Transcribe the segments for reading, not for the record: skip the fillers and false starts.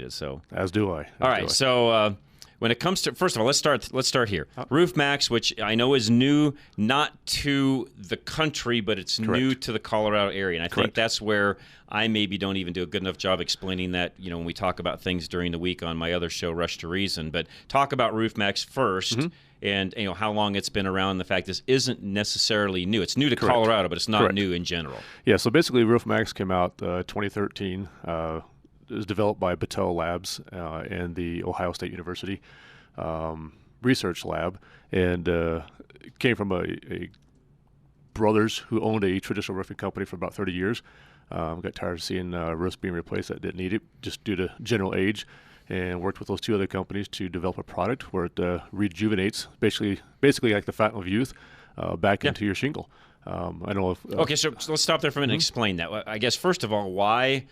So as do I. All right. So when it comes to, first of all, let's start here. Roof Maxx, which I know is new, not to the country, but it's new to the Colorado area, and I think that's where I maybe don't even do a good enough job explaining that. When we talk about things during the week on my other show, Rush to Reason. But talk about Roof Maxx first. And how long it's been around. The fact this isn't necessarily new. It's new to Colorado, but it's not new in general. Yeah. So basically, Roof Maxx came out 2013. It was developed by Battelle Labs and the Ohio State University research lab, and it came from a brothers who owned a traditional roofing company for about 30 years. Got tired of seeing roofs being replaced that didn't need it, just due to general age, and worked with those two other companies to develop a product where it rejuvenates, basically like the fountain of youth, back into your shingle. I don't know if... okay, so let's stop there for a minute and explain that. I guess, first of all, why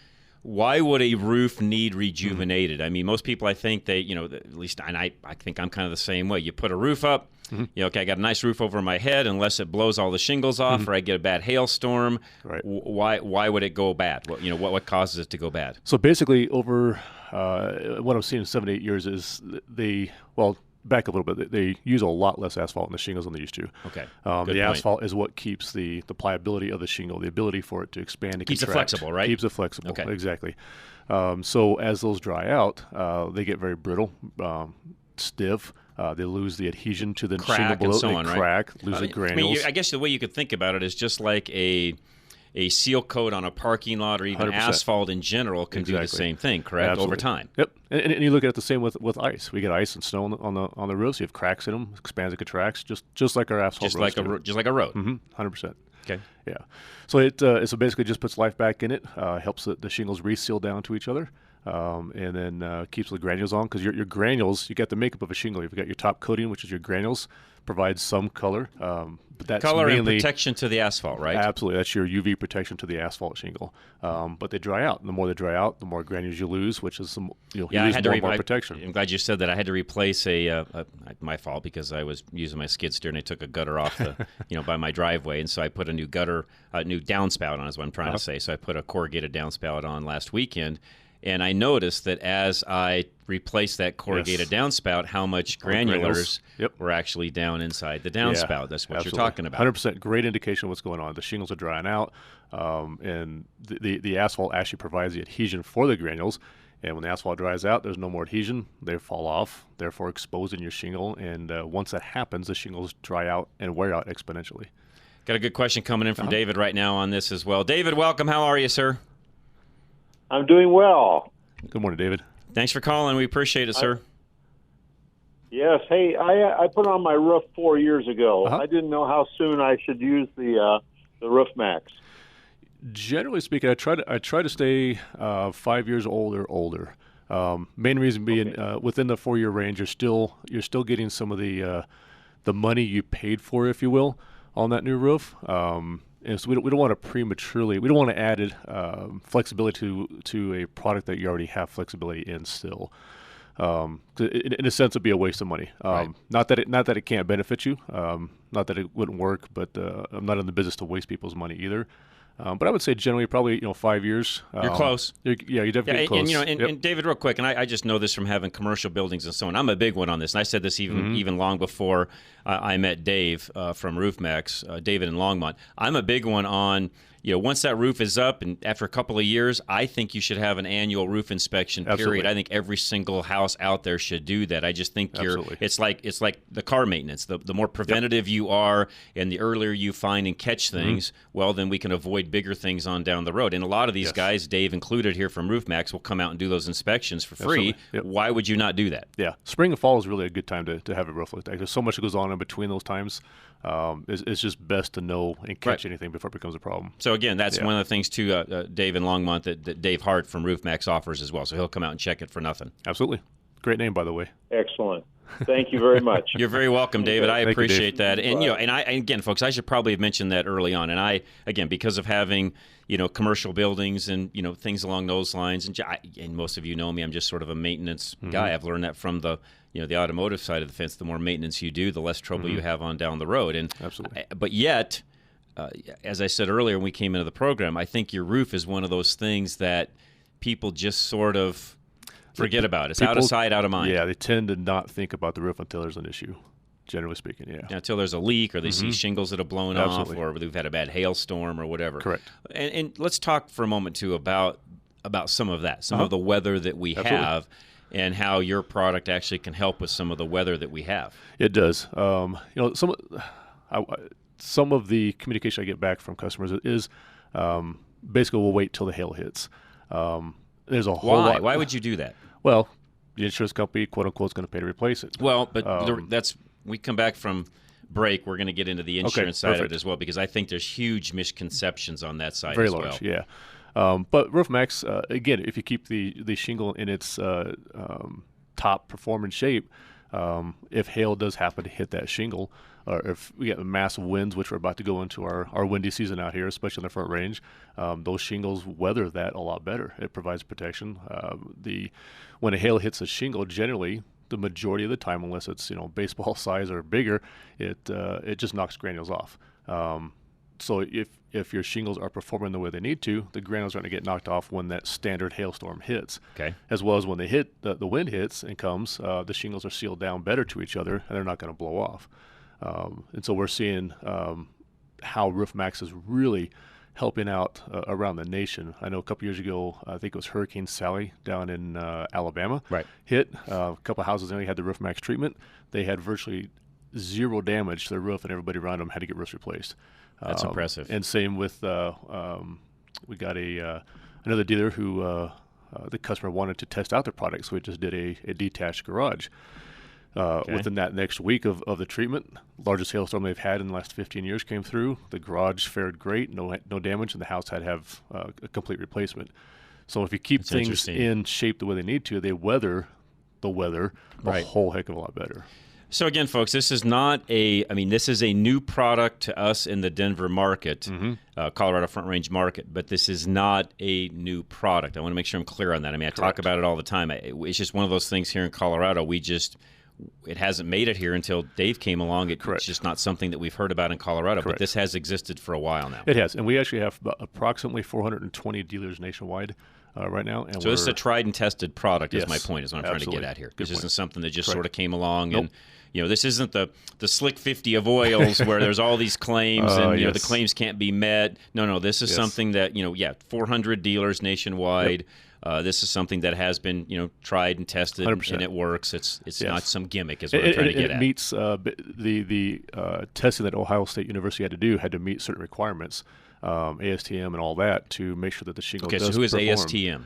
would a roof need rejuvenated? I mean, most people, I think they, at least, and I think I'm kind of the same way. You put a roof up, okay, I got a nice roof over my head, unless it blows all the shingles off or I get a bad hailstorm. Right. Why would it go bad? What causes it to go bad? So basically, over what I've seen in 7 to 8 years is back a little bit. They use a lot less asphalt in the shingles than they used to. Okay. The asphalt is what keeps the pliability of the shingle, the ability for it to expand and keeps contract. Keeps it flexible, right? Keeps it flexible. Okay. Exactly. So as those dry out, they get very brittle, stiff. They lose the adhesion to the crack shingle below. And so on, crack, lose the granules. I guess the way you could think about it is just like a seal coat on a parking lot, or even 100%. Asphalt in general can do the same thing, correct? Absolutely. Over time. Yep, and you look at it the same with ice. We get ice and snow on the roofs. You have cracks in them, expands and contracts, just like our asphalt. Just like a road. 100%. Okay. Yeah. So it so basically just puts life back in it. Helps the shingles reseal down to each other. And then keeps the granules on, because your granules, you got the makeup of a shingle. You've got your top coating, which is your granules, provides some color, but that's color mainly and protection to the asphalt, right? Absolutely, that's your UV protection to the asphalt shingle. But they dry out, and the more they dry out, the more granules you lose, which is you lose more protection. I'm glad you said that. I had to replace my fault, because I was using my skid steer and I took a gutter off the by my driveway, and so I put a new downspout on, is what I'm trying to say. So I put a corrugated downspout on last weekend. And I noticed that as I replaced that corrugated downspout, how much granulars were actually down inside the downspout. Yeah, that's what absolutely. you're talking about. 100% great indication of what's going on. The shingles are drying out, and the asphalt actually provides the adhesion for the granules. And when the asphalt dries out, there's no more adhesion. They fall off, therefore exposing your shingle. And once that happens, the shingles dry out and wear out exponentially. Got a good question coming in from David right now on this as well. David, welcome. How are you, sir? I'm doing well. Good morning, David. Thanks for calling. We appreciate it, sir. Yes. Hey, I put on my roof 4 years ago. I didn't know how soon I should use the Roof Maxx. Generally speaking, I try to stay 5 years old or older. Main reason being within the 4 year range, you're still getting some of the money you paid for, if you will, on that new roof. And so we don't want to add flexibility to a product that you already have flexibility in still. In a sense, it'd be a waste of money. Not that it can't benefit you, not that it wouldn't work, but I'm not in the business to waste people's money either. But I would say generally probably 5 years. You're close. You're definitely close. And David, real quick, and I just know this from having commercial buildings and so on. I'm a big one on this, and I said this even long before I met Dave from Roof Maxx, David in Longmont. I'm a big one on, once that roof is up and after a couple of years, I think you should have an annual roof inspection period. Absolutely. I think every single house out there should do that. I just think it's like the car maintenance. The more preventative you are and the earlier you find and catch things, well, then we can avoid bigger things on down the road. And a lot of these guys, Dave included here from Roof Maxx, will come out and do those inspections for free. Why would you not do that? Yeah. Spring and fall is really a good time to have a roof looked at. There's so much that goes on in between those times. It's just best to know and catch anything before it becomes a problem. So again, that's one of the things too, Dave in Longmont, that Dave Hart from Roof Maxx offers as well. So he'll come out and check it for nothing. Absolutely. Great name, by the way. Excellent. Thank you very much. You're very welcome, David. I appreciate that. And Bye. and again, folks, I should probably have mentioned that early on. And I, again, because of having commercial buildings and things along those lines, and most of you know me, I'm just sort of a maintenance guy. I've learned that from the the automotive side of the fence. The more maintenance you do, the less trouble you have on down the road. And absolutely. But yet, as I said earlier when we came into the program, I think your roof is one of those things that people just sort of forget about it. It's out of sight, out of mind. Yeah, they tend to not think about the roof until there's an issue. Generally speaking, yeah. Until there's a leak, or they see shingles that have blown off, or we've had a bad hailstorm, or whatever. Correct. And let's talk for a moment too about some of that, some of the weather that we have, and how your product actually can help with some of the weather that we have. It does. Some of the communication I get back from customers is basically we'll wait till the hail hits. There's a whole lot. Why would you do that? Well, the insurance company, quote unquote, is going to pay to replace it. Well, but we come back from break. We're going to get into the insurance side of it as well, because I think there's huge misconceptions on that side as well. Very large, yeah. But Roof Maxx, again, if you keep the shingle in its top performance shape, if hail does happen to hit that shingle, or if we get massive winds, which we're about to go into our windy season out here, especially in the Front Range, those shingles weather that a lot better. It provides protection. When a hail hits a shingle, generally, the majority of the time, unless it's baseball size or bigger, it just knocks granules off. So if your shingles are performing the way they need to, the granules are going to get knocked off when that standard hailstorm hits. Okay. As well as when they hit, the wind hits and comes, the shingles are sealed down better to each other, and they're not going to blow off. And so we're seeing how Roof Maxx is really helping out around the nation. I know a couple years ago, I think it was Hurricane Sally down in Alabama. Right. Hit a couple of houses, and they had the Roof Maxx treatment. They had virtually zero damage to their roof, and everybody around them had to get roofs replaced. That's impressive. And same with we got another dealer who the customer wanted to test out their product, so we just did a detached garage. Within that next week of the treatment, largest hailstorm they've had in the last 15 years came through. The garage fared great, no damage, and the house had to have a complete replacement. So if you keep things in shape the way they need to, they weather the weather a whole heck of a lot better. So again, folks, this is not this is a new product to us in the Denver market, Colorado Front Range market, but this is not a new product. I want to make sure I'm clear on that. I talk about it all the time. It's just one of those things here in Colorado. It hasn't made it here until Dave came along. It's just not something that we've heard about in Colorado, but this has existed for a while now. It has, and we actually have approximately 420 dealers nationwide right now. And so this is a tried and tested product, is my point, is what I'm trying to get at here. This isn't something that just sort of came along and this isn't the slick 50 of oils where there's all these claims and the claims can't be met. No, this is something that 400 dealers nationwide. This is something that has been tried and tested 100%. And it works. It's not some gimmick, is what I'm trying to get at. It meets the testing that Ohio State University had to meet certain requirements, ASTM and all that, to make sure that the shingle does perform. So who is ASTM?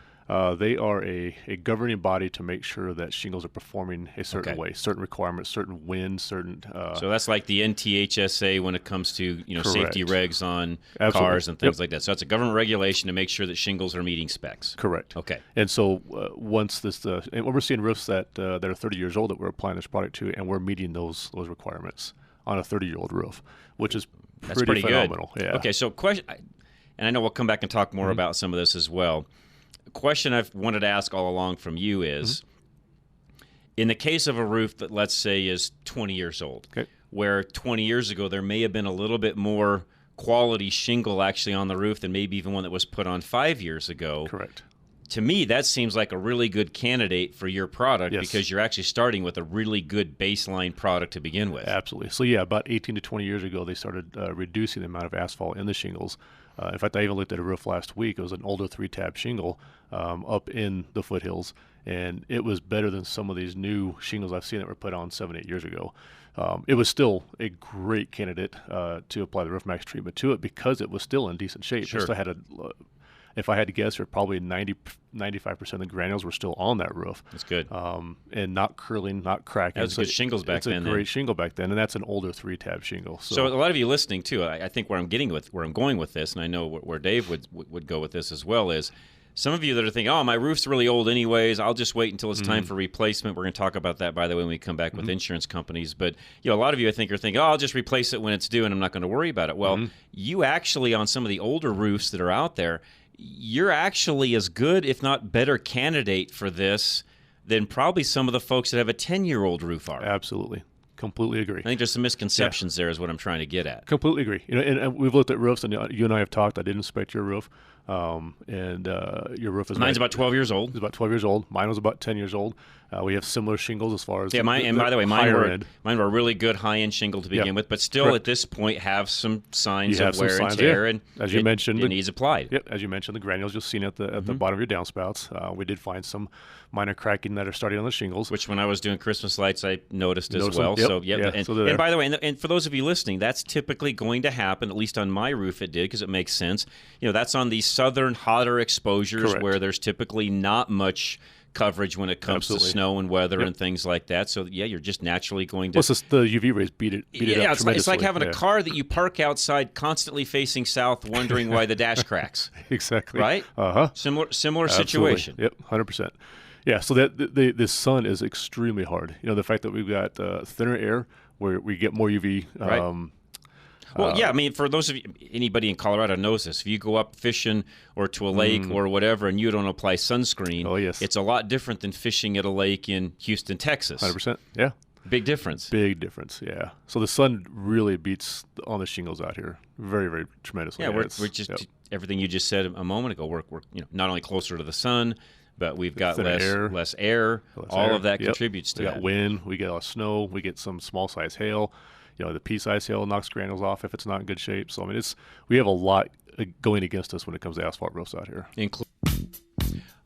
They are a governing body to make sure that shingles are performing a certain way, certain requirements, certain wind, certain. So that's like the NTHSA when it comes to safety regs on cars and things like that. So it's a government regulation to make sure that shingles are meeting specs. Correct. Okay. And so once this, and we're seeing roofs that are 30 years old that we're applying this product to, and we're meeting those requirements on a 30-year-old roof, which is pretty phenomenal. Good. Yeah. Okay. So question, and I know we'll come back and talk more about some of this as well. Question I've wanted to ask all along from you is, in the case of a roof that, let's say, is 20 years old, where 20 years ago there may have been a little bit more quality shingle actually on the roof than maybe even one that was put on 5 years ago. Correct. To me, that seems like a really good candidate for your product because you're actually starting with a really good baseline product to begin with. Absolutely. So, about 18 to 20 years ago, they started reducing the amount of asphalt in the shingles. In fact, I even looked at a roof last week. It was an older 3-tab shingle up in the foothills, and it was better than some of these new shingles I've seen that were put on 7-8 years ago. It was still a great candidate to apply the Roof Maxx treatment to it because it was still in decent shape. Sure. It still had if I had to guess, probably 95% of the granules were still on that roof. That's good. And not curling, not cracking. That was good shingles back then. It's a great shingle back then, and that's an older 3-tab shingle. So a lot of you listening too, I think where I'm going with this, and I know where Dave would go with this as well, is some of you that are thinking, oh, my roof's really old anyways, I'll just wait until it's time for replacement. We're going to talk about that, by the way, when we come back with insurance companies. But a lot of you, I think, are thinking, oh, I'll just replace it when it's due and I'm not going to worry about it. Well, you actually, on some of the older roofs that are out there, you're actually as good, if not better, candidate for this than probably some of the folks that have a 10-year-old roof are. Absolutely. Completely agree. I think there's some misconceptions there is what I'm trying to get at. Completely agree. And we've looked at roofs, and you and I have talked. I did inspect your roof. and your roof is mine's about 12 years old. It's about 12 years old. Mine was about 10 years old. We have similar shingles as far as and by the way, mine were really good high-end shingle to begin with, but still at this point have some signs of wear and tear, and as you mentioned, it needs applied. Yep, as you mentioned, the granules you'll see at the bottom of your downspouts. We did find some minor cracking that are starting on the shingles, which when I was doing Christmas lights, I noticed as well. Yep. So and by the way, and for those of you listening, that's typically going to happen. At least on my roof, it did, because it makes sense. That's on these southern hotter exposures where there's typically not much coverage when it comes to snow and weather and things like that. So you're just naturally going to. Plus, the UV rays beat it up tremendously. It's like having a car that you park outside, constantly facing south, wondering why the dash cracks. Exactly. Right. Similar situation. Yep. 100%. Yeah. So that the sun is extremely hard. The fact that we've got thinner air where we get more UV. Right. Well, I mean, for those of you, anybody in Colorado knows this. If you go up fishing or to a lake or whatever and you don't apply sunscreen, it's a lot different than fishing at a lake in Houston, Texas. 100%. Yeah. Big difference. Big difference, yeah. So the sun really beats on the shingles out here very, very tremendously. Yeah, we're just everything you just said a moment ago. We're not only closer to the sun, but we've got less air. All of that contributes to that. We got wind. We get a lot of snow. We get some small-size hail. The pea-sized hail knocks granules off if it's not in good shape. So, I mean, we have a lot going against us when it comes to asphalt roofs out here.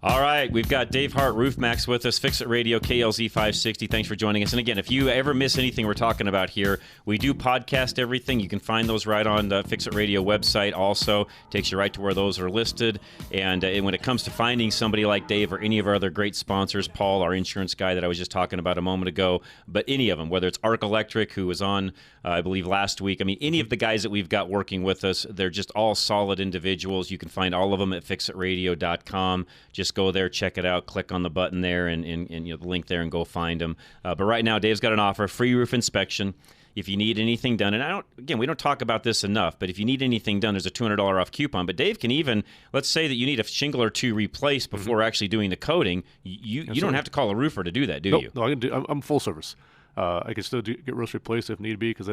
All right, we've got Dave Hart, Roof Maxx, with us, FixIt Radio, KLZ 560. Thanks for joining us. And again, if you ever miss anything we're talking about here, we do podcast everything. You can find those right on the FixIt Radio website also. Takes you right to where those are listed. And when it comes to finding somebody like Dave or any of our other great sponsors, Paul, our insurance guy that I was just talking about a moment ago, but any of them, whether it's Arc Electric, who was on, I believe, last week. I mean, any of the guys that we've got working with us, they're just all solid individuals. You can find all of them at fixitradio.com. Just go there, check it out, click on the button there and the link there and go find them. But right now, Dave's got an offer, free roof inspection. If you need anything done, and we don't talk about this enough, but if you need anything done, there's a $200 off coupon. But Dave can even, let's say that you need a shingle or two replaced before actually doing the coating. You don't have to call a roofer to do that, do you? No, I can do. I'm full service. I can still get roofs replaced if need be, because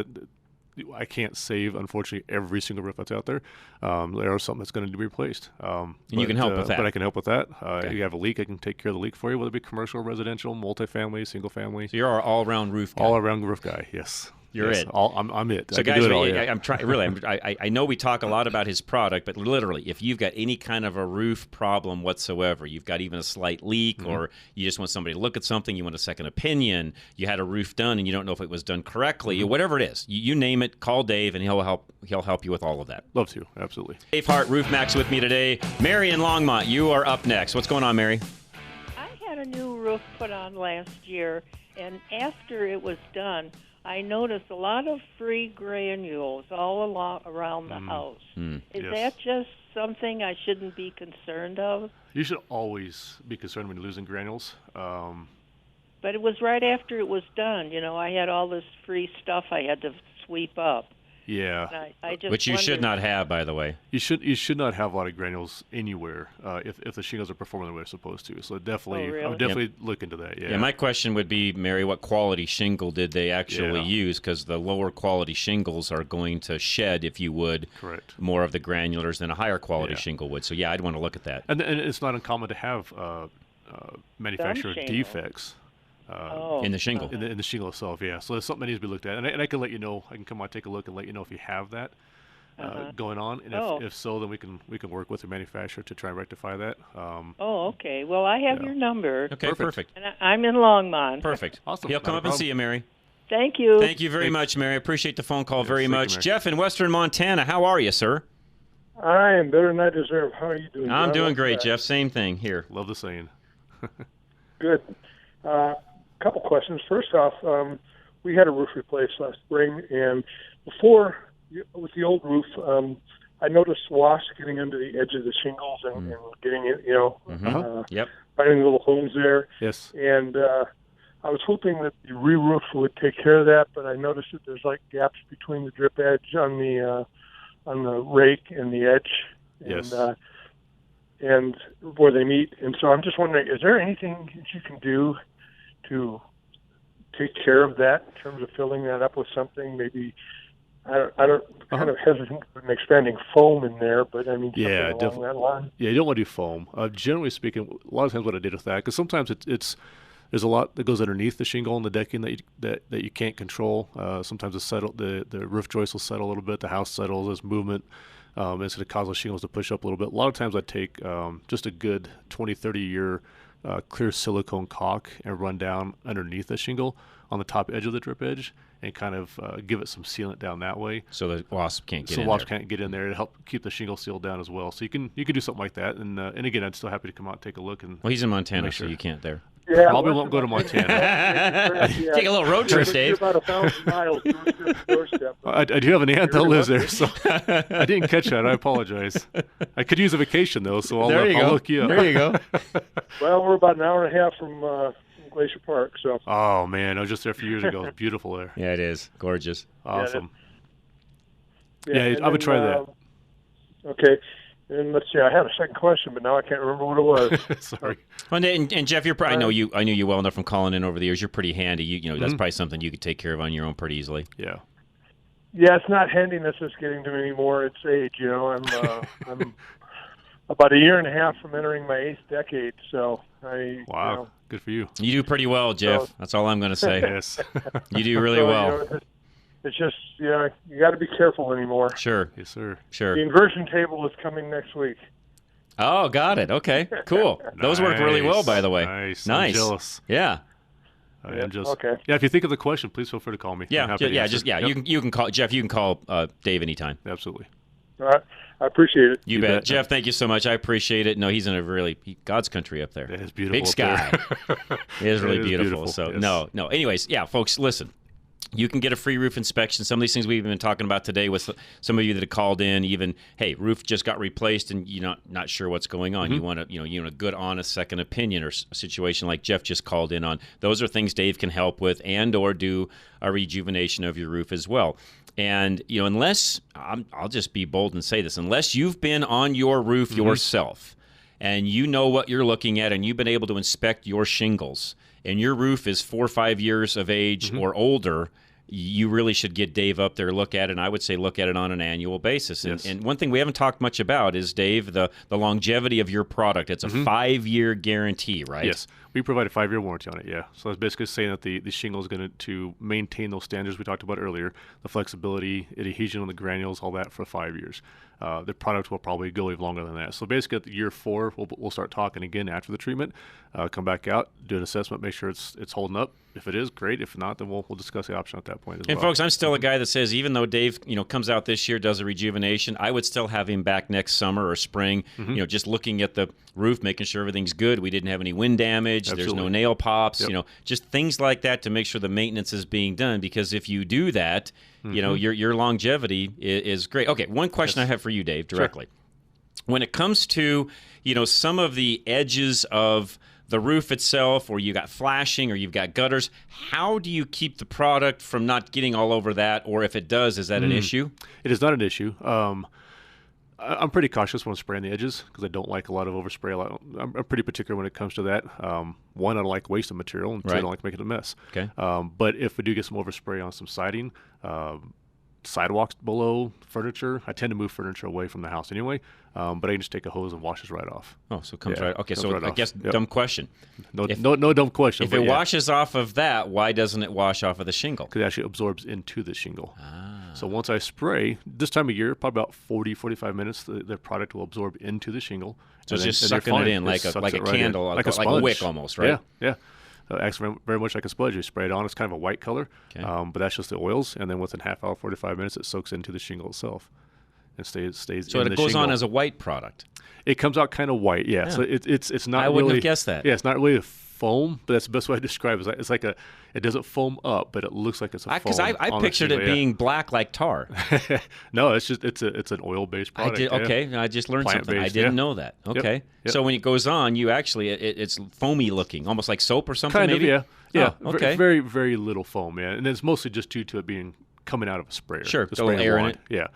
I can't save, unfortunately, every single roof that's out there. There is something that's going to be replaced. And you can help with that. But I can help with that. If you have a leak, I can take care of the leak for you, whether it be commercial, residential, multifamily, single family. So you're our all-around roof guy. All-around roof guy, yes. You're it. I'm it. So, guys, I'm trying. Really, I know we talk a lot about his product, but literally, if you've got any kind of a roof problem whatsoever, you've got even a slight leak, or you just want somebody to look at something, you want a second opinion, you had a roof done and you don't know if it was done correctly, whatever it is, you name it, call Dave and he'll help you with all of that. Love to, absolutely. Dave Hart, Roof Maxx, with me today. Mary in Longmont, you are up next. What's going on, Mary? I had a new roof put on last year, and after it was done, I noticed a lot of free granules all around the house. Is that just something I shouldn't be concerned of? You should always be concerned when you're losing granules. But it was right after it was done. I had all this free stuff I had to sweep up. Yeah. Which you should not have, by the way. You should not have a lot of granules anywhere if the shingles are performing the way they're supposed to. So definitely, really? I would definitely look into that. Yeah. My question would be, Mary, what quality shingle did they actually use? Because the lower quality shingles are going to shed, if you would, more of the granulars than a higher quality shingle would. So I'd want to look at that. And it's not uncommon to have manufacturer defects. In the shingle. In the shingle itself, yeah. So there's something that needs to be looked at. And I can let you know. I can come out, take a look, and let you know if you have that going on. And if so, then we can work with the manufacturer to try and rectify that. Okay. Well, I have your number. Okay, perfect. And I'm in Longmont. Perfect. Awesome. He'll come up and see you, Mary. Thank you. Thank you very much, Mary. I appreciate the phone call very much. Jeff in Western Montana, how are you, sir? I am better than I deserve. How are you doing? I'm doing great, Jeff. Same thing here. Love the saying. Good. Couple questions. First off, we had a roof replaced last spring, and before, with the old roof, I noticed wasp getting under the edge of the shingles and getting it, finding little holes there. Yes. And I was hoping that the re-roof would take care of that, but I noticed that there's like gaps between the drip edge on the rake and the edge. Yes. And where they meet. And so I'm just wondering, is there anything that you can do to take care of that in terms of filling that up with something, maybe I don't kind of hesitant with expanding foam in there, but I mean, yeah, something along that line. Yeah, you don't want to do foam. Generally speaking, a lot of times what I did with that, because sometimes there's a lot that goes underneath the shingle and the decking that you can't control. Sometimes the roof joist will settle a little bit, the house settles, there's movement, and so it causes shingles to push up a little bit. A lot of times I take just a good 20, 30 year clear silicone caulk and run down underneath the shingle on the top edge of the drip edge and kind of give it some sealant down that way. So the wasp can't get in there. So wasp can't get in there to help keep the shingle sealed down as well. So you can do something like that. And again, I'm still happy to come out and take a look. Well, he's in Montana, so you can't there. Yeah, probably won't go to Montana. Take a little road trip, Dave. About 1,000 miles doorstep. I do have an aunt that lives there, so I didn't catch that. I apologize. I could use a vacation, though, so I'll look you up. There you go. Well, we're about an hour and a half from Glacier Park. So. Oh, man, I was just there a few years ago. It's beautiful there. Yeah, it is. Gorgeous. Awesome. Yeah, I would try that. Okay. And let's see, I had a second question, but now I can't remember what it was. Sorry. Well, and Jeff, I knew you well enough from calling in over the years. You're pretty handy. You know that's probably something you could take care of on your own pretty easily. Yeah. Yeah, it's not handiness that's getting to me anymore. It's age. You know, I'm about a year and a half from entering my 8th decade. So wow, you know, good for you. You do pretty well, Jeff. So, that's all I'm going to say. Yes. You do really well. You know, it's just, you got to be careful anymore. Sure. Yes, sir. Sure. The inversion table is coming next week. Oh, got it. Okay, cool. Those work really well, by the way. Nice. I'm jealous. Yeah. Okay. Yeah, if you think of the question, please feel free to call me. Yeah, Yep. You can call Jeff. You can call Dave anytime. Absolutely. All right. I appreciate it. You bet. Jeff, thank you so much. I appreciate it. No, he's in a God's country up there. It is beautiful. Big sky. It is really beautiful. So yes. no. Anyways, yeah, folks, listen. You can get a free roof inspection. Some of these things we've been talking about today with some of you that have called in, even, hey, roof just got replaced and you're not sure what's going on. You want a good, honest second opinion or a situation like Jeff just called in on. Those are things Dave can help with and or do a rejuvenation of your roof as well. And, unless, I'll just be bold and say this, unless you've been on your roof yourself and you know what you're looking at and you've been able to inspect your shingles and your roof is 4 or 5 years of age or older, you really should get Dave up there, look at it, and I would say look at it on an annual basis. Yes. And one thing we haven't talked much about is, Dave, the longevity of your product. It's a 5-year guarantee, right? Yes. We provide a 5-year warranty on it, yeah. So that's basically saying that the shingle is going to maintain those standards we talked about earlier, the flexibility, adhesion on the granules, all that for 5 years. The product will probably go even longer than that. So basically at year 4, we'll start talking again after the treatment, come back out, do an assessment, make sure it's holding up. If it is, great. If not, then we'll discuss the option at that point as well. And folks, I'm still a guy that says even though Dave, comes out this year, does a rejuvenation, I would still have him back next summer or spring, just looking at the roof, making sure everything's good. We didn't have any wind damage. Absolutely. There's no nail pops, Yep. Just things like that to make sure the maintenance is being done. Because if you do that, your longevity is great. Okay, one question I have for you, Dave, directly. Sure. When it comes to, some of the edges of the roof itself, or you got flashing, or you've got gutters, how do you keep the product from not getting all over that? Or if it does, is that an issue? It is not an issue. I'm pretty cautious when I'm spraying the edges because I don't like a lot of overspray. I'm pretty particular when it comes to that. One, I don't like wasting material, and two, I don't like making a mess. Okay. But if we do get some overspray on some siding, sidewalks below furniture, I tend to move furniture away from the house anyway, but I can just take a hose and washes right off. Oh, so it comes right. Okay, so right I off. guess dumb question. No dumb question. If it washes off of that, why doesn't it wash off of the shingle? Because it actually absorbs into the shingle. So once I spray, this time of year, probably about 40, 45 minutes, the product will absorb into the shingle. So it's just sucking it in like a candle, like a wick almost, right? Yeah. Acts very much like a sponge. You spray it on, it's kind of a white color, but that's just the oils, and then within half hour, 45 minutes, it soaks into the shingle itself and stays in the shingle. So it goes on as a white product? It comes out kind of white, yeah. So it's not I wouldn't have guessed that. Yeah, it's not really a foam, but that's the best way to describe it. It's like it doesn't foam up, but it looks like it's a foam. Because I pictured it being black like tar. No, it's an oil-based product. Okay, I just learned something. I didn't know that. Okay. Yep. So when it goes on, you actually, it's foamy looking, almost like soap or something maybe? Kind of, yeah. Oh, okay. Very, very little foam, yeah. And it's mostly just due to it being coming out of a sprayer. Sure, a little air in it. Yeah.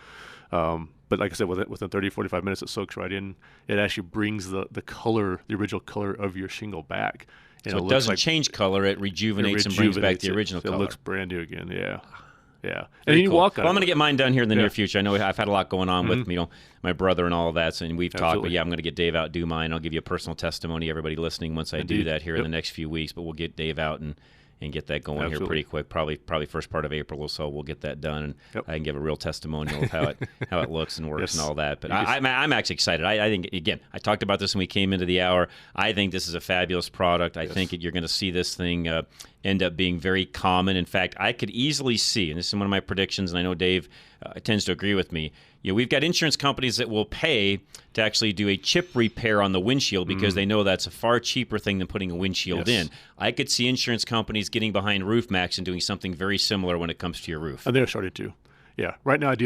But like I said, within 30, 45 minutes, it soaks right in. It actually brings the color, the original color of your shingle back. So it doesn't change color, it rejuvenates and brings back the original color. It looks brand new again, yeah. Yeah, Very and you cool. walk on Well, I'm it. going to get mine done here in the near future. I know I've had a lot going on with my brother and all of that, and we've talked. But yeah, I'm going to get Dave out, do mine. I'll give you a personal testimony, everybody listening, once I do that here in the next few weeks. But we'll get Dave out and get that going here pretty quick. Probably first part of April or so. We'll get that done, and I can give a real testimonial of how it looks and works and all that. But I'm actually excited. I think, again, I talked about this when we came into the hour. I think this is a fabulous product. I think you're going to see this thing end up being very common. In fact, I could easily see, and this is one of my predictions, and I know Dave tends to agree with me. We've got insurance companies that will pay to actually do a chip repair on the windshield because they know that's a far cheaper thing than putting a windshield in. I could see insurance companies getting behind Roof Maxx and doing something very similar when it comes to your roof. And they're starting to. Yeah. Right now, I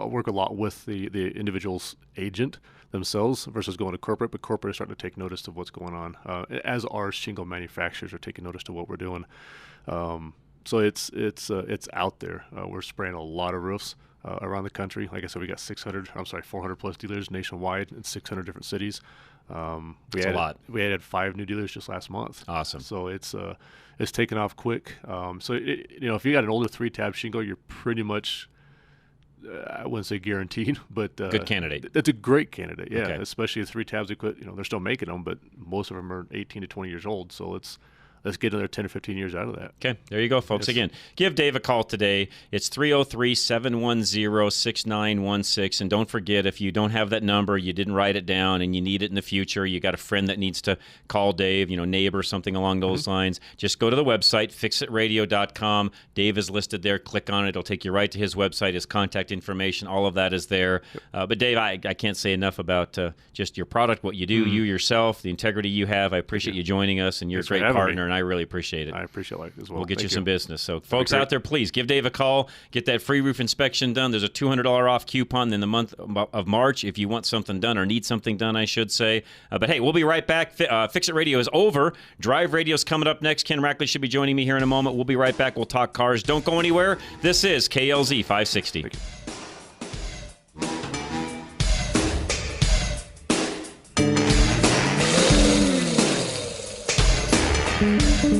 work a lot with the individual's agent themselves versus going to corporate, but corporate is starting to take notice of what's going on, as our shingle manufacturers are taking notice of what we're doing. So it's out there. We're spraying a lot of roofs around the country. Like I said, we got 400 plus dealers nationwide in 600 different cities. That's a lot. We added 5 new dealers just last month. Awesome. So it's taken off quick. So if you got an older 3-tab shingle, you're pretty much, I wouldn't say guaranteed, but good candidate. That's a great candidate. Yeah, okay. Especially the 3-tabs. They're still making them, but most of them are 18 to 20 years old. So let's get another 10 to 15 years out of that. Okay, there you go, folks. Yes. Again, give Dave a call today. It's 303-710-6916. And don't forget, if you don't have that number, you didn't write it down, and you need it in the future, you got a friend that needs to call Dave, neighbor, something along those lines, just go to the website, fixitradio.com. Dave is listed there. Click on it. It'll take you right to his website, his contact information. All of that is there. But Dave, I can't say enough about just your product, what you do, you yourself, the integrity you have. I appreciate you joining us, and you're a great partner, and I really appreciate it. I appreciate it as well. We'll get you some business. So, folks out there, please give Dave a call. Get that free roof inspection done. There's a $200 off coupon in the month of March if you want something done or need something done, I should say. But hey, we'll be right back. Fix It Radio is over. Drive Radio is coming up next. Ken Rackley should be joining me here in a moment. We'll be right back. We'll talk cars. Don't go anywhere. This is KLZ 560. Thank you.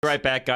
Right back, guys.